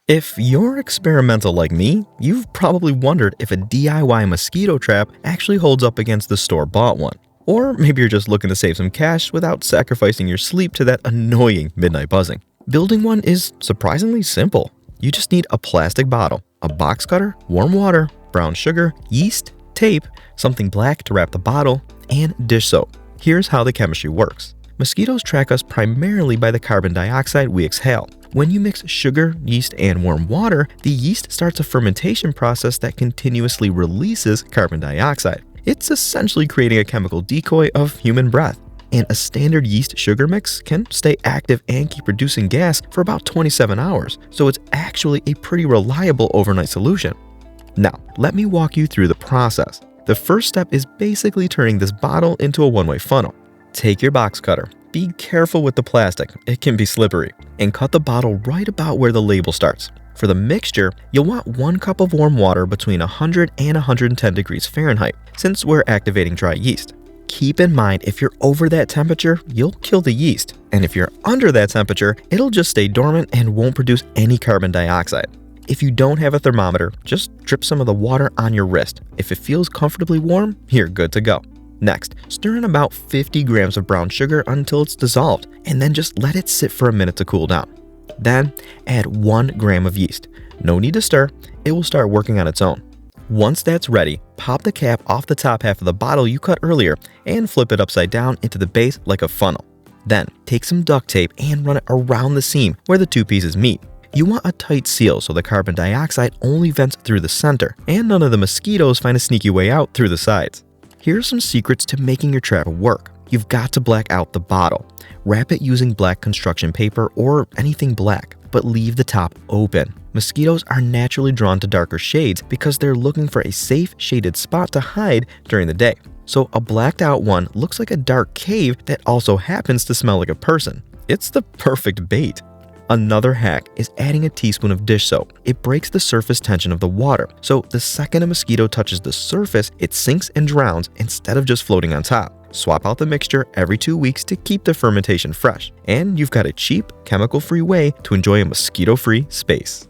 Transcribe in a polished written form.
If you're experimental like me, you've probably wondered if a DIY mosquito trap actually holds up against the store-bought one. Or maybe you're just looking to save some cash without sacrificing your sleep to that annoying midnight buzzing. Building one is surprisingly simple. You just need a plastic bottle, a box cutter, warm water, brown sugar, yeast, tape, something black to wrap the bottle, and dish soap. Here's how the chemistry works. Mosquitoes track us primarily by the carbon dioxide we exhale. When you mix sugar, yeast, and warm water, the yeast starts a fermentation process that continuously releases carbon dioxide. It's essentially creating a chemical decoy of human breath. And a standard yeast-sugar mix can stay active and keep producing gas for about 27 hours, so it's actually a pretty reliable overnight solution. Now, let me walk you through the process. The first step is basically turning this bottle into a one-way funnel. Take your box cutter. Be careful with the plastic, it can be slippery, and cut the bottle right about where the label starts. For the mixture, you'll want 1 cup of warm water between 100 and 110 degrees Fahrenheit, since we're activating dry yeast. Keep in mind, if you're over that temperature, you'll kill the yeast, and if you're under that temperature, it'll just stay dormant and won't produce any carbon dioxide. If you don't have a thermometer, just drip some of the water on your wrist. If it feels comfortably warm, you're good to go. Next, stir in about 50 grams of brown sugar until it's dissolved, and then just let it sit for a minute to cool down. Then, add 1 gram of yeast. No need to stir, it will start working on its own. Once that's ready, pop the cap off the top half of the bottle you cut earlier and flip it upside down into the base like a funnel. Then, take some duct tape and run it around the seam where the two pieces meet. You want a tight seal so the carbon dioxide only vents through the center, and none of the mosquitoes find a sneaky way out through the sides. Here are some secrets to making your trap work. You've got to black out the bottle. Wrap it using black construction paper or anything black, but leave the top open. Mosquitoes are naturally drawn to darker shades because they're looking for a safe, shaded spot to hide during the day. So a blacked out one looks like a dark cave that also happens to smell like a person. It's the perfect bait. Another hack is adding a teaspoon of dish soap. It breaks the surface tension of the water, so the second a mosquito touches the surface, it sinks and drowns instead of just floating on top. Swap out the mixture every 2 weeks to keep the fermentation fresh, and you've got a cheap, chemical-free way to enjoy a mosquito-free space.